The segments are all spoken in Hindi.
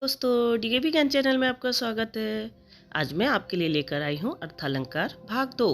दोस्तों डीएवी ज्ञान चैनल में आपका स्वागत है। आज मैं आपके लिए लेकर आई हूँ अर्थालंकार भाग 2।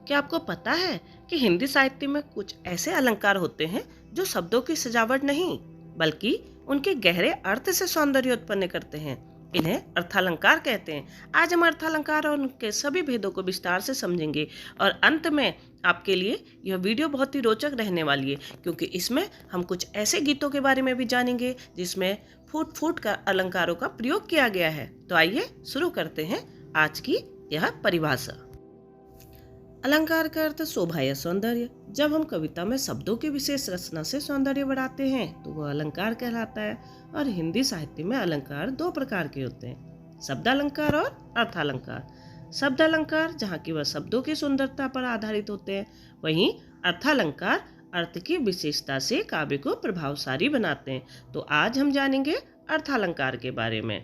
क्या आपको पता है कि हिंदी साहित्य में कुछ ऐसे अलंकार होते हैं जो शब्दों की सजावट नहीं बल्कि उनके गहरे अर्थ से सौंदर्य उत्पन्न करते हैं। इन्हें अर्थालंकार कहते हैं। आज हम अर्थालंकार और उनके सभी भेदों को विस्तार से समझेंगे और अंत में आपके लिए यह वीडियो बहुत ही रोचक रहने वाली है, क्योंकि इसमें हम कुछ ऐसे गीतों के बारे में भी जानेंगे जिसमें फूट फूट कर अलंकारों का प्रयोग किया गया है। तो आइए शुरू करते हैं आज की यह परिभाषा। अलंकार का अर्थ शोभा या सौंदर्य। जब हम कविता में शब्दों की विशेष रचना से सौंदर्य बढ़ाते हैं तो वह अलंकार कहलाता है। और हिंदी साहित्य में अलंकार दो प्रकार के होते हैं, शब्दालंकार और अर्थालंकार। शब्दालंकार जहाँ केवल शब्दों की सुंदरता पर आधारित होते हैं, वहीं अर्थालंकार अर्थ की विशेषता से काव्य को प्रभावशाली बनाते हैं। तो आज हम जानेंगे अर्थालंकार के बारे में।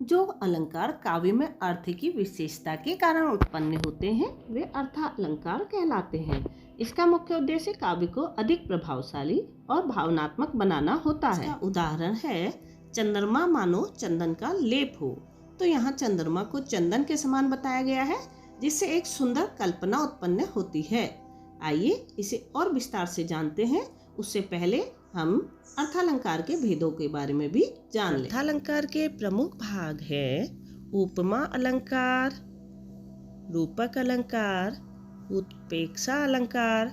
जो अलंकार काव्य में अर्थ की विशेषता के कारण उत्पन्न होते हैं वे अर्थालंकार कहलाते हैं। इसका मुख्य उद्देश्य काव्य को अधिक प्रभावशाली और भावनात्मक बनाना होता है। उदाहरण है, चंद्रमा मानो चंदन का लेप हो। तो यहाँ चंद्रमा को चंदन के समान बताया गया है, जिससे एक सुंदर कल्पना उत्पन्न होती है। आइए इसे और विस्तार से जानते हैं। उससे पहले हम अर्थालंकार के भेदों के बारे में भी जान लें। अर्थालंकार के प्रमुख भाग हैं उपमा अलंकार, रूपक अलंकार, उत्प्रेक्षा अलंकार,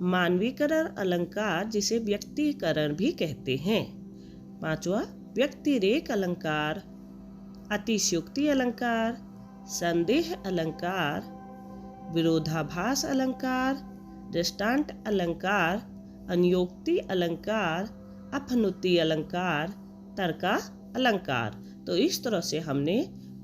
मानवीकरण अलंकार जिसे व्यक्तिकरण भी कहते हैं। पांचवा व्यक्तिरेक अलंकार, अतिशयोक्ति अलंकार, संदेह अलंकार, विरोधाभास अलंकार, दृष्टांत अलंकार, अन्योक्ति अलंकार, अपनुति अलंकार, तर्का अलंकार। तो इस तरह से हमने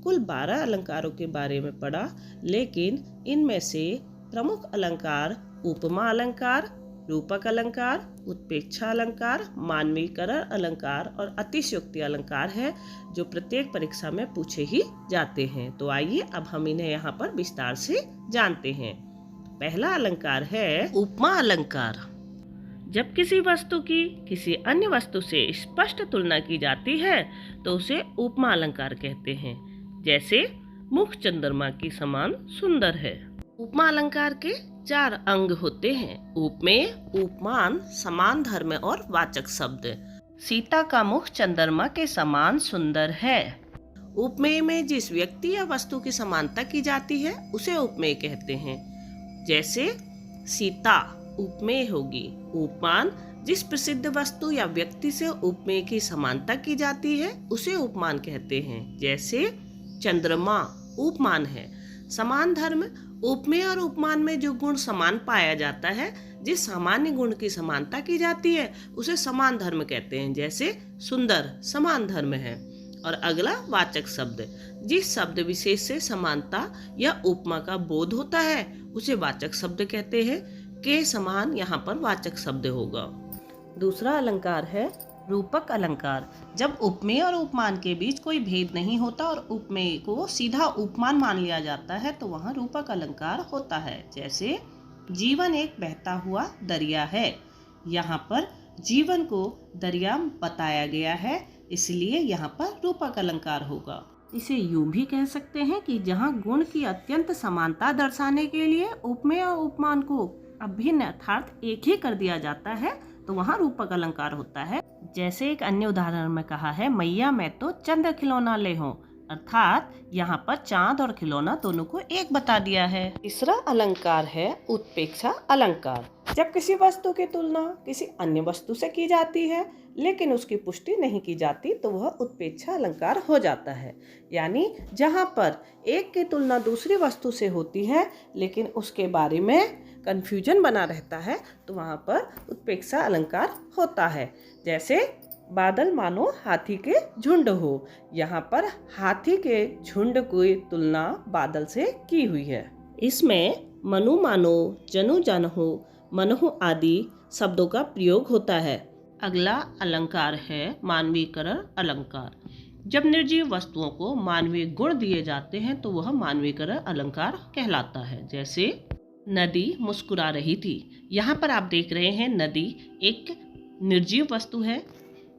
कुल 12 अलंकारों के बारे में पढ़ा, लेकिन इनमें से प्रमुख अलंकार उपमा अलंकार, रूपक अलंकार, उत्प्रेक्षा अलंकार, मानवीकरण अलंकार और अतिशयोक्ति अलंकार है, जो प्रत्येक परीक्षा में पूछे ही जाते हैं। तो आइए अब हम इन्हें यहाँ पर विस्तार से जानते हैं। पहला अलंकार है उपमा अलंकार। जब किसी वस्तु की किसी अन्य वस्तु से स्पष्ट तुलना की जाती है तो उसे उपमा अलंकार कहते हैं। जैसे मुख चंद्रमा की समान सुंदर है। उपमा अलंकार के 4 अंग होते हैं, उपमेय, उपमान, समान धर्म और वाचक शब्द। सीता का मुख चंद्रमा के समान सुंदर है। उपमेय में जिस व्यक्ति या वस्तु की समानता की जाती है उसे उपमेय कहते हैं। जैसे सीता उपमेय होगी। उपमान जिस प्रसिद्ध वस्तु या व्यक्ति से उपमेय की समानता की जाती है उसे उपमान कहते हैं। जैसे चंद्रमा उपमान है। समान धर्म उपमेय और उपमान में जो गुण समान पाया जाता है, जिस सामान्य गुण की समानता की जाती है उसे समान धर्म कहते हैं। जैसे सुंदर समान धर्म है। और अगला वाचक शब्द, जिस शब्द विशेष से समानता या उपमा का बोध होता है उसे वाचक शब्द कहते हैं। के समान यहाँ पर वाचक शब्द होगा। दूसरा अलंकार है रूपक अलंकार। जब उपमेय और उपमान के बीच कोई भेद नहीं होता और उपमेय को सीधा उपमान मान लिया जाता है तो वहाँ रूपक अलंकार होता है। जैसे जीवन एक बहता हुआ दरिया है। यहाँ पर जीवन को दरिया बताया गया है, इसलिए यहाँ पर रूपक अलंकार होगा। इसे यूं भी कह सकते हैं कि जहाँ गुण की अत्यंत समानता दर्शाने के लिए उपमेय और उपमान को अभिन्न अर्थात एक ही कर दिया जाता है तो वहाँ रूपक अलंकार होता है। जैसे एक अन्य उदाहरण में कहा है, मैया मैं तो चंद्र खिलौना ले हूँ, अर्थात यहाँ पर चांद और खिलौना दोनों को एक बता दिया है। तीसरा अलंकार है उत्प्रेक्षा अलंकार। जब किसी वस्तु की तुलना किसी अन्य वस्तु से की जाती है लेकिन उसकी पुष्टि नहीं की जाती तो वह उत्प्रेक्षा अलंकार हो जाता है। यानी जहाँ पर एक की तुलना दूसरी वस्तु से होती है लेकिन उसके बारे में कंफ्यूजन बना रहता है तो वहाँ पर उत्प्रेक्षा अलंकार होता है। जैसे बादल मानो हाथी के झुंड हो। यहाँ पर हाथी के झुंड की तुलना बादल से की हुई है। इसमें मनु मानो, जनु जनहु, मनहु आदि शब्दों का प्रयोग होता है। अगला अलंकार है मानवीकरण अलंकार। जब निर्जीव वस्तुओं को मानवीय गुण दिए जाते हैं तो वह मानवीकरण अलंकार कहलाता है। जैसे नदी मुस्कुरा रही थी। यहाँ पर आप देख रहे हैं नदी एक निर्जीव वस्तु है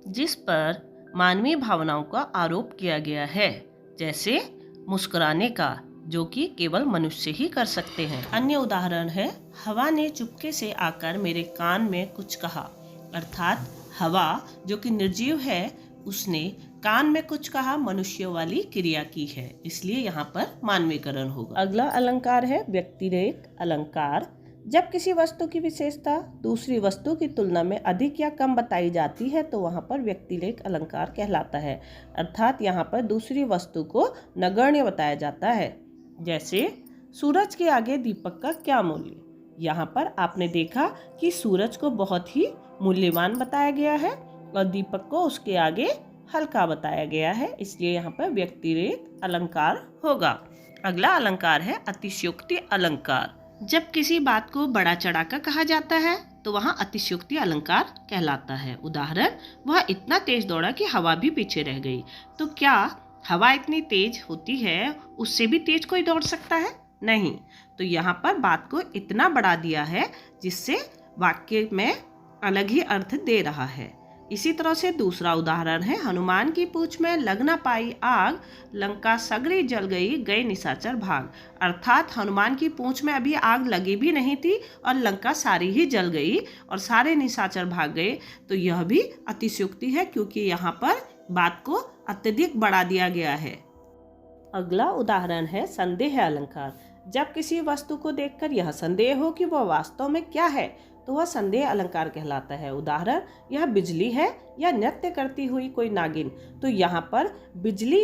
जिस पर मानवीय भावनाओं का आरोप किया गया है, जैसे मुस्कुराने का, जो कि केवल मनुष्य ही कर सकते हैं। अन्य उदाहरण है, हवा ने चुपके से आकर मेरे कान में कुछ कहा। अर्थात हवा जो कि निर्जीव है, उसने कान में कुछ कहा, मनुष्य वाली क्रिया की है, इसलिए यहाँ पर मानवीकरण होगा। अगला अलंकार है व्यक्तिरेख अलंकार। जब किसी वस्तु की विशेषता दूसरी वस्तु की तुलना में अधिक या कम बताई जाती है तो वहाँ पर व्यक्तिरेख अलंकार कहलाता है। अर्थात यहाँ पर दूसरी वस्तु को नगण्य बताया जाता है। जैसे सूरज के आगे दीपक का क्या मूल्य। यहाँ पर आपने देखा कि सूरज को बहुत ही मूल्यवान बताया गया है और दीपक को उसके आगे हल्का बताया गया है, इसलिए यहाँ पर व्यक्तिरेख अलंकार होगा। अगला अलंकार है अतिशयोक्ति अलंकार। जब किसी बात को बड़ा चढ़ाकर कहा जाता है तो वहाँ अतिशयोक्ति अलंकार कहलाता है। उदाहरण, वह इतना तेज दौड़ा कि हवा भी पीछे रह गई। तो क्या हवा इतनी तेज होती है, उससे भी तेज कोई दौड़ सकता है? नहीं। तो यहाँ पर बात को इतना बढ़ा दिया है जिससे वाक्य में अलग ही अर्थ दे रहा है। इसी तरह से दूसरा उदाहरण है, हनुमान की पूंछ में लग न पाई आग, लंका सगरी जल गई, गए निशाचर भाग। अर्थात हनुमान की पूंछ में अभी आग लगी भी नहीं थी और लंका सारी ही जल गई और सारे निशाचर भाग गए। तो यह भी अतिशयोक्ति है, क्योंकि यहाँ पर बात को अत्यधिक बढ़ा दिया गया है। अगला उदाहरण है संदेह अलंकार। जब किसी वस्तु को देखकर यह संदेह हो कि वह वास्तव में क्या है तो वह संदेह अलंकार कहलाता है। उदाहरण, यह बिजली है या नृत्य करती हुई कोई नागिन। तो यहाँ पर बिजली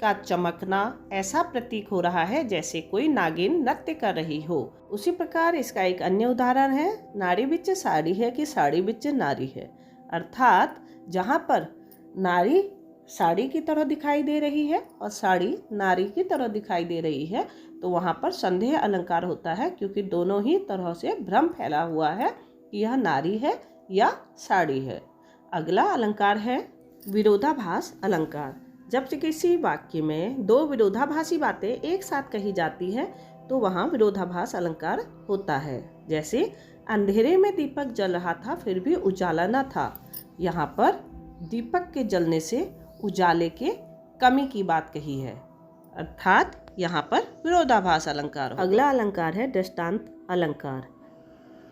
का चमकना ऐसा प्रतीक हो रहा है जैसे कोई नागिन नृत्य कर रही हो। उसी प्रकार इसका एक अन्य उदाहरण है, नारी बिच साड़ी है कि साड़ी बिच नारी है। अर्थात जहाँ पर नारी साड़ी की तरह दिखाई दे रही है और साड़ी नारी की तरह दिखाई दे रही है तो वहाँ पर संदेह अलंकार होता है, क्योंकि दोनों ही तरह से भ्रम फैला हुआ है कि यह नारी है या साड़ी है। अगला अलंकार है विरोधाभास अलंकार। जब किसी वाक्य में दो विरोधाभासी बातें एक साथ कही जाती है तो वहाँ विरोधाभास अलंकार होता है। जैसे अंधेरे में दीपक जल रहा था फिर भी उजाला न था। यहाँ पर दीपक के जलने से उजाले के कमी की बात कही है, अर्थात यहाँ पर विरोधाभास अलंकार। अगला अलंकार है दृष्टांत अलंकार।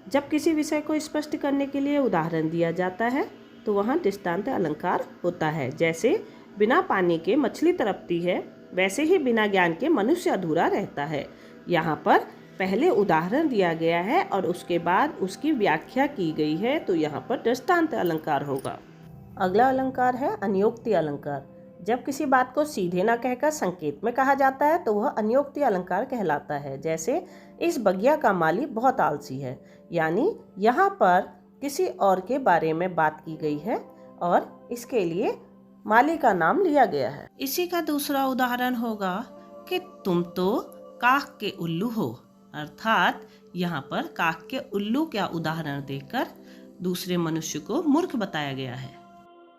जब किसी विषय को स्पष्ट करने के लिए उदाहरण दिया जाता है तो वहाँ दृष्टांत अलंकार होता है। जैसे बिना पानी के मछली तड़पती है, वैसे ही बिना ज्ञान के मनुष्य अधूरा रहता है। यहाँ पर पहले उदाहरण दिया गया है और उसके बाद उसकी व्याख्या की गई है, तो यहाँ पर दृष्टांत अलंकार होगा। अगला अलंकार है अन्योक्ति अलंकार। जब किसी बात को सीधे न कहकर संकेत में कहा जाता है तो वह अन्योक्ति अलंकार कहलाता है। जैसे इस बगिया का माली बहुत आलसी है, यानी यहाँ पर किसी और के बारे में बात की गई है और इसके लिए माली का नाम लिया गया है। इसी का दूसरा उदाहरण होगा कि तुम तो काक के उल्लू हो। अर्थात यहाँ पर काक के उल्लू का उदाहरण देकर दूसरे मनुष्य को मूर्ख बताया गया है।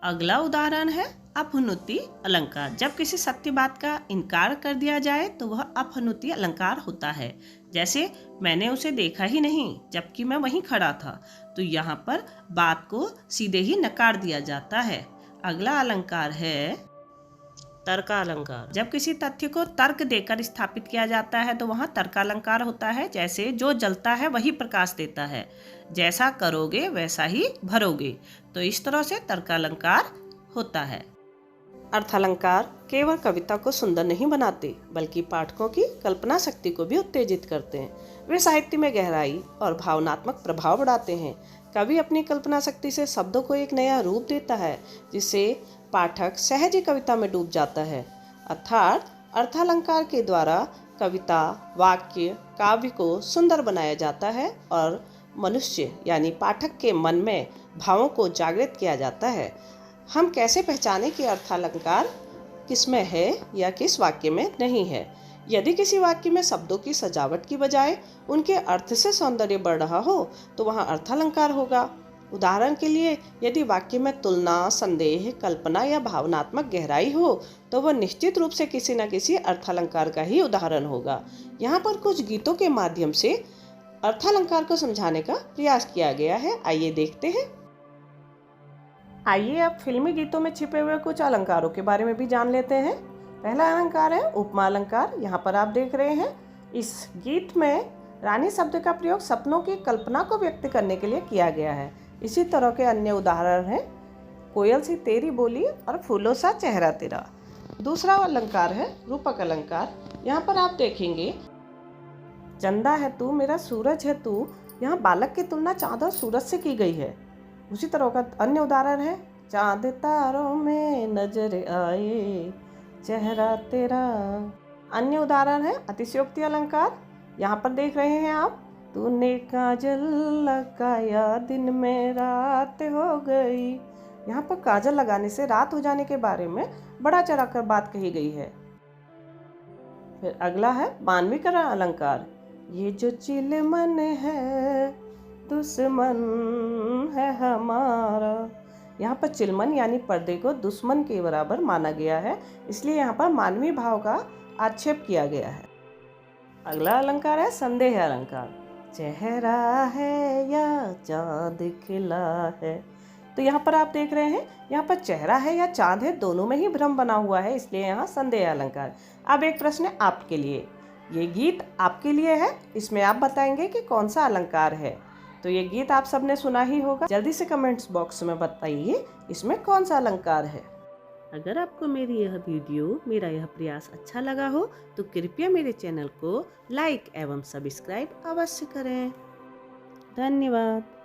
अगला उदाहरण है अपनुति अलंकार। जब किसी सत्य बात का इनकार कर दिया जाए तो वह अपनुति अलंकार होता है। जैसे मैंने उसे देखा ही नहीं जबकि मैं वहीं खड़ा था। तो यहाँ पर बात को सीधे ही नकार दिया जाता है। अगला अलंकार है तर्कालंकार। जब किसी तथ्य को तर्क देकर स्थापित किया जाता है तो वहाँ तर्कालंकार होता है। जैसे जो जलता है वही प्रकाश देता है, जैसा करोगे वैसा ही भरोगे। तो इस तरह से तर्कालंकार होता है। अर्थालंकार केवल कविता को सुंदर नहीं बनाते बल्कि पाठकों की कल्पना शक्ति को भी उत्तेजित करते हैं। वे साहित्य में गहराई और भावनात्मक प्रभाव बढ़ाते हैं। कवि अपनी कल्पना शक्ति से शब्दों को एक नया रूप देता है जिससे पाठक सहज ही कविता में डूब जाता है। अर्थात अर्थालंकार के द्वारा कविता, वाक्य, काव्य को सुंदर बनाया जाता है और मनुष्य यानी पाठक के मन में भावों को जागृत किया जाता है। हम कैसे पहचानें कि अर्थालंकार किस में है या किस वाक्य में नहीं है? यदि किसी वाक्य में शब्दों की सजावट की बजाय उनके अर्थ से सौंदर्य बढ़ रहा हो तो वहाँ अर्थालंकार होगा। उदाहरण के लिए यदि वाक्य में तुलना, संदेह, कल्पना या भावनात्मक गहराई हो तो वह निश्चित रूप से किसी न किसी अर्थालंकार का ही उदाहरण होगा। यहाँ पर कुछ गीतों के माध्यम से अर्थालंकार को समझाने का प्रयास किया गया है। आइए देखते हैं। आइए अब फिल्मी गीतों में छिपे हुए कुछ अलंकारों के बारे में भी जान लेते हैं। पहला अलंकार है उपमा अलंकार। यहाँ पर आप देख रहे हैं इस गीत में रानी शब्द का प्रयोग सपनों की कल्पना को व्यक्त करने के लिए किया गया है। इसी तरह के अन्य उदाहरण हैं कोयल सी तेरी बोली और फूलों सा चेहरा तेरा। दूसरा अलंकार है रूपक अलंकार। यहाँ पर आप देखेंगे चंदा है तू मेरा सूरज है तू। यहाँ बालक की तुलना चाँद और सूरज से की गई है। उसी तरह का अन्य उदाहरण है चाँद तारों में नजर आए चेहरा तेरा। अन्य उदाहरण है अतिशयोक्ति अलंकार। यहाँ पर देख रहे हैं आप तूने काजल लगाया दिन में रात हो गई। यहाँ पर काजल लगाने से रात हो जाने के बारे में बड़ा चढ़ाकर बात कही गई है। फिर अगला है मानवीकरण अलंकार। ये जो चिलमन है दुश्मन है हमारा। यहाँ पर चिलमन यानी पर्दे को दुश्मन के बराबर माना गया है, इसलिए यहाँ पर मानवीय भाव का आक्षेप किया गया है। अगला अलंकार है संदेह अलंकार। चेहरा है या चाँद खिला है। तो यहाँ पर आप देख रहे हैं यहाँ पर चेहरा है या चाँद है, दोनों में ही भ्रम बना हुआ है, इसलिए यहाँ संदेह अलंकार। अब एक प्रश्न है आपके लिए, ये गीत आपके लिए है, इसमें आप बताएंगे कि कौन सा अलंकार है। तो ये गीत आप सबने सुना ही होगा, जल्दी से कमेंट्स बॉक्स में बताइए इसमें कौन सा अलंकार है। अगर आपको मेरी यह वीडियो, मेरा यह प्रयास अच्छा लगा हो तो कृपया मेरे चैनल को लाइक एवं सब्सक्राइब अवश्य करें। धन्यवाद।